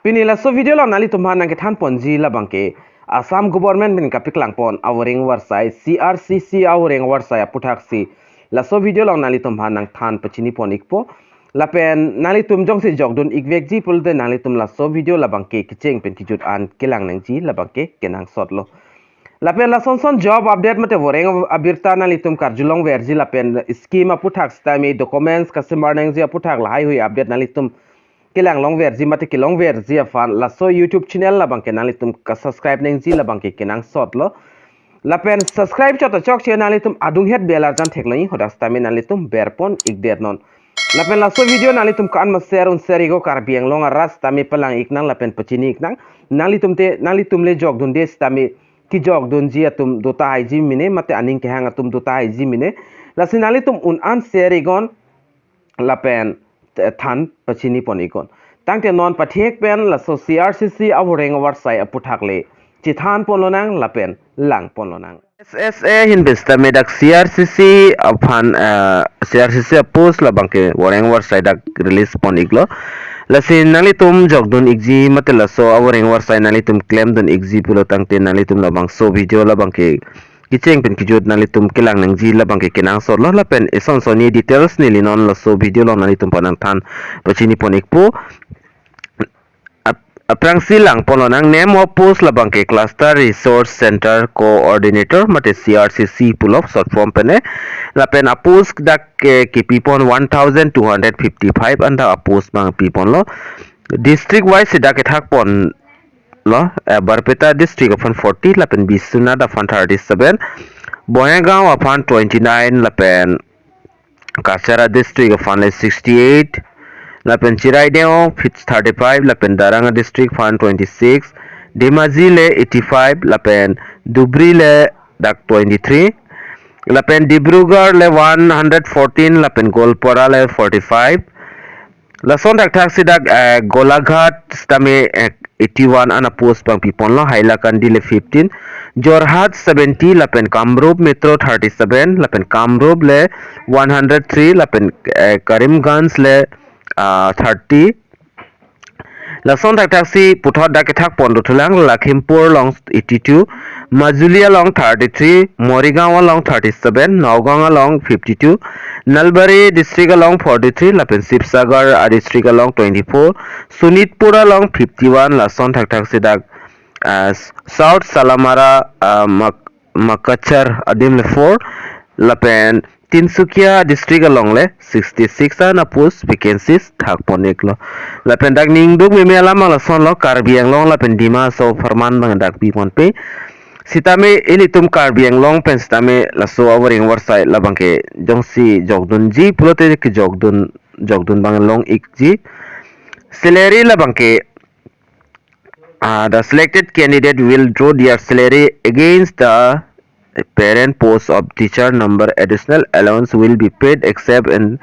Pinila so video lo nali tumhan nang kethan ponji la bangke Assam government bin kapiklang pon Voreng Awarsai CRCC Voreng Awarsai APHUTHAK si la so video lo nali tumhan nang than pachini pon ikpo la pen nali tum jong si jogdun ikvek ji pul de nali tum la so video la bangke kicheng pen kijut an kelang nang ji la bangke kenang sotlo la pen la son job update mate Voreng abirta nali tum karjulong verji la pen scheme APHUTHAK stami documents customer nang ji APHUTHAK la hai hui update nali tum kelang long verji mate kilong verji afan la so YouTube channel la bangke nali tum ka subscribe neng ji la bangke kenang sot lo la pen subscribe chota chok che nali tum adung het belar jan thekloi hoda stami nali tum berpon ikder non la pen la so video nali tum kan ma share un share go kar biang long ras tami pelang iknang la pen pachini iknang nali tum le jog dun des tami ki jog dun ji atum dota hai ji mine mate aning ke hang atum dota hai ji mine la sinali tum un an share gon la pen than pachini ponikon tangte non pathek pen la so CRCC Voreng Awarsai APHUTHAK le chithan polonang la pen lang polonang SSA hin besta medak CRCC aphan CRCC post la bangke Voreng Awarsai dak release poniklo la sin nali tum jogdun igji mate la so Voreng Awarsai nali tum claim dun igji pulo tangte nali tum la bang so video la bangke kicheng pen kijut nali tum kelang nang ji la bangke kenang sor la pen ison soni details ni linon la so video lo nali tum panang than pachini ponik po aprang silang polonang name of post la bangke cluster resource center coordinator mate CRCC pull of short form pene la pen a post dak ke pipon 1255 anda a post bang pipon lo district wise dak thak pon lo Barpeta district of 40 lapen Bisuna da fan 37 Boyagaon of 29 lapen Kasara district of 68 lapen Chiraideo 35 lapen Daranga district fan 26 Demazile 85 lapen Dubrile dak 23 lapen Dibrugarh le 114 lapen Golpora le 45 lason dak taxi dak Golaghat stame 81 ana post pang pipon lo Hailakandi le 15 Jorhat 70 lapen Kamrup Metro 37 lapen Kamrup le 103 lapen Karimganj le 30 lason dak taxi Puthot dak thak pon thulang Lakhimpur long 82 Majulia long 33 Morigaon long 37 Nagaon long 52 Nalbari district along 43 lapen Sibsagar district along 24 Sunitpura along 51 lason thak sidak South Salamara Makachar adim le 4 lapen Tinsukia district along le 66 ana post vacancies thak ponik lo lapen dak ningduk memela malason lo Karbi Anglong lapen Dima so farman bang dak bi pon pe sitame ini tum Karbi Anglong pen sitame la so Voreng Awarsai la bangke jongsi jogdun ji pulote ke jogdun bang long ikji salary la bangke the selected candidate will draw their salary against the parent post of teacher number. Additional allowance will be paid except in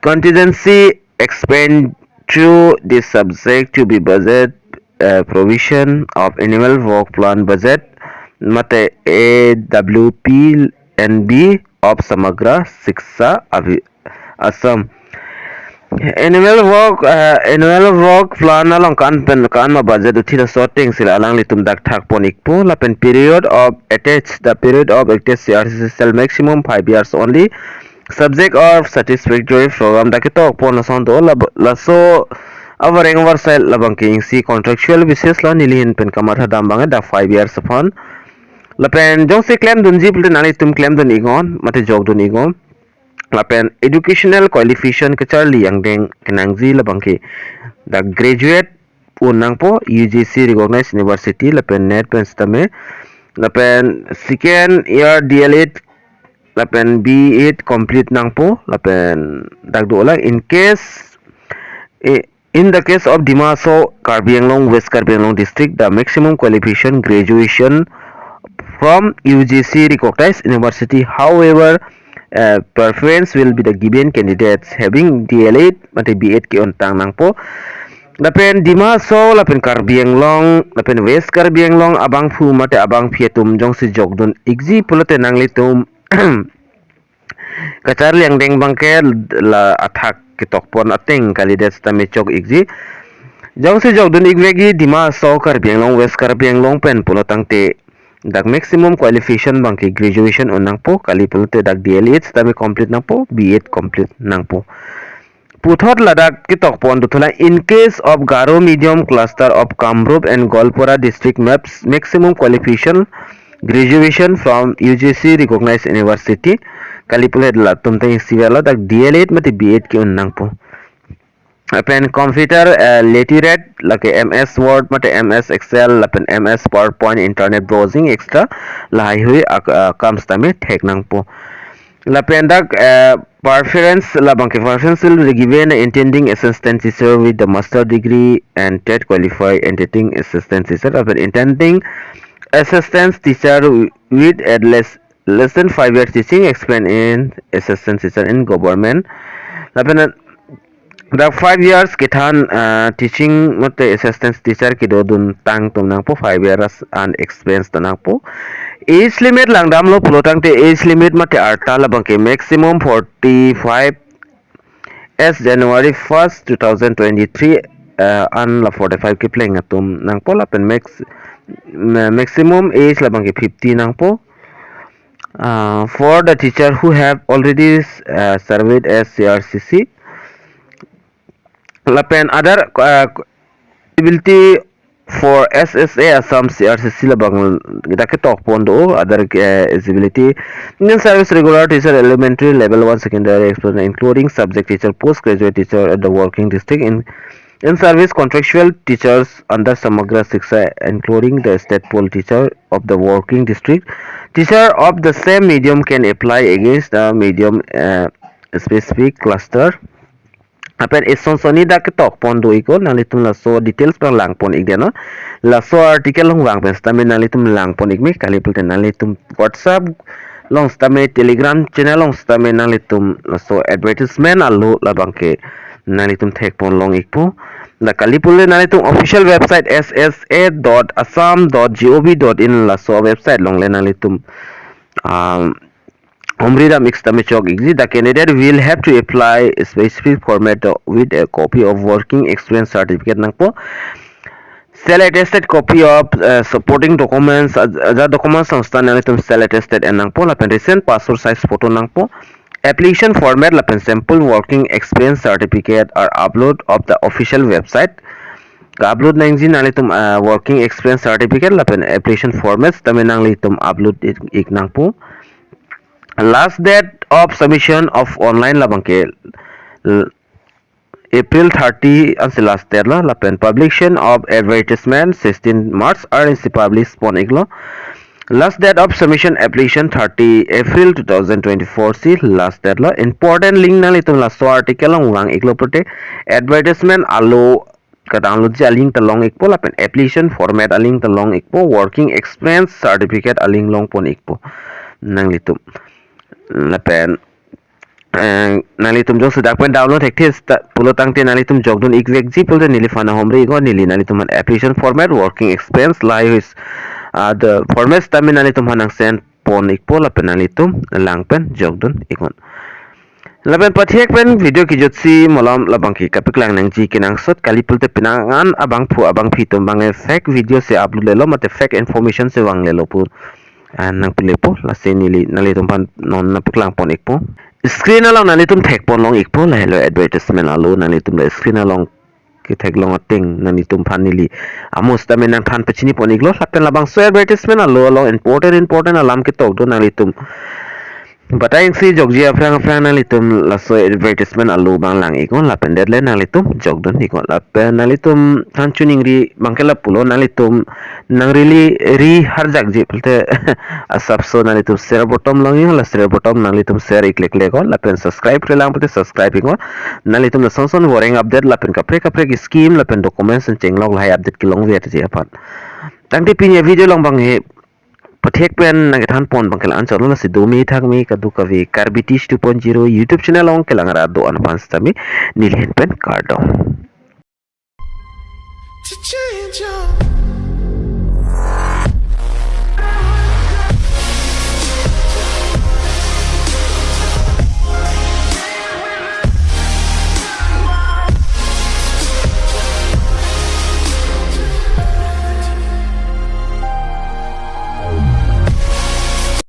contingency expenditure. This subject to be budget provision of annual work plan budget mate AWP NB of Samagra Shiksha Assam annual work plan along kan ma budget uthira sorting sila alang litum dak thak ponik po lapen period of attached CRCC shall maximum 5 years only subject of satisfactory program dak tok pon son do la so Voreng Awarsai labang king si contractual basis lo nilihin pen kamar hadam bang da 5 years upon lapen jong se claim dun ji pul nali tum claim dun igon mate jog dun igon lapen educational qualification ke charli yang deng kenangji labangke da graduate punang po UGC recognized university lapen net pen stame lapen second year DL8 lapen B8 complete nang po lapen dak do la in the case of Dimaso Karbi Anglong West Karbi Anglong district the maximum qualification graduation from UGC recognized university. However, preference will be the given candidates having DL8 mate B8 ke ontang nang po lapen Dimaso lapen Karbi Anglong lapen West Karbi Anglong abang phu mate abang phietum jong si jogdun igji pulote nang litum kachar liang deng bangke la athak kitokpon ateng candidates tami chok igji jong se jok dun igwegi dima so Karbi Anglong West Karbi Anglong pen pulo tangte dak maximum qualification bangki graduation onangpo kali pulo te dak DLH tami complete nangpo B8 complete nangpo Puthot Ladakh kitokpon dutula in case of Garo medium cluster of Kamrup and Golpura district maps maximum qualification graduation from UGC recognized university kalipuled la tumta sivela dak DL8 mati B8 ki unnangpo apen computer literate like MS Word mati MS Excel lapen MS PowerPoint internet browsing extra lahai hui comes tame thek nangpo lapen dak preference labangke preference will be given intending assistant teacher with the master degree and TET qualified intending assistant teacher lapen intending assistant teacher with at less than 5 years teaching experience in assistant teacher in government lapen the 5 years kithan teaching mote assistant teacher kido dun tang tumnang po 5 years and experience tanang po age limit langdam lo pulotang te age limit mate arta labangke maximum 45 as January 1st 2023 an la 45 ki playing atum nang po lapen maximum age labangke 50 nang po for the teacher who have already served as CRCC lapen other ability for SSA Assam CRCC labang kita talk pondo other eligibility in service regular teacher elementary level 1 secondary including subject teacher postgraduate teacher at the working district in service contractual teachers under Samagra Shiksha including the state poll teacher of the working district teacher of the same medium can apply against the medium specific cluster apen isonsoni dak tok pondo iko nalitum la so details pang lang pon igdeno la so article long wang pen stamin nalitum lang pon igmi kalipul ten nalitum WhatsApp long stame Telegram channel long stame nalitum la so advertisement allo la bangke nalitum thek pon long ikpo la kalipul nalitum official website ssa.assam.gov.in la so website long le nalitum Omrida mixed chok exit the candidate will have to apply a specific format with a copy of working experience certificate nangpo cell attested copy of supporting documents the documents samstan nalitum cell attested and nangpo lapen recent passport size photo nangpo application format lapen sample working experience certificate are upload of the official website upload nangji nalitum working experience certificate lapen application formats tamen nalitum upload ik nangpo last date of submission of online labangke April 30 as last date la lapen publication of advertisement 16 March RNC published pon iglo last date of submission application 30 April 2024 si last date la important link na litum la so article long wang iglo prote advertisement allo kadang ji link talong ikpo lapen application format aling talong ikpo working experience certificate aling long pon ikpo nang litum lapen nalitum jong sedak pen download hektis pulo tangte nalitum jogdun igwek ji pulo nili fana homre go nili nalitum application format working experience live is the formats tamin nalitum hanang send pon ikpo lapen nalitum langpen jogdun ikon lapen pathiek pen video ki jotsi molam labangki kapiklang nang ji kinang sot kalipul te pinangan abang phu abang phitum bange fake video se upload lelo mate fake information se wang lelo pur nang pilepo la senili nalitum pan non napiklang pon ikpo screen along nalitum thek pon long ikpo la hello advertisement alo nalitum la screen along ki thek long ating nalitum pan nili amos tamen nang than pachini pon iglo lapen labang so advertisement alo important alam ki tok do nalitum Batayang si jogji afrang nalitum laso advertisement alu bang lang ikon lapen deadline nalitum jogdon ikon lapen nalitum tanchuning ri bangkela pulo nalitum nang really ri harjak je pelte asapso nalitum share bottom lang la share bottom nalitum share iklik lekon lapen subscribe re lang pelte subscribe ikon nalitum la sonson voreng update lapen kapre ki scheme lapen documents and chenglog lai update ki long viet je apan tangti pinya video long bang he Pathek pen nagethan pon bangkel answer lo si domi thak mi kadu kavi Karbitis 2.0 YouTube channel ong kelangara do advance tami nilhen pen kardom.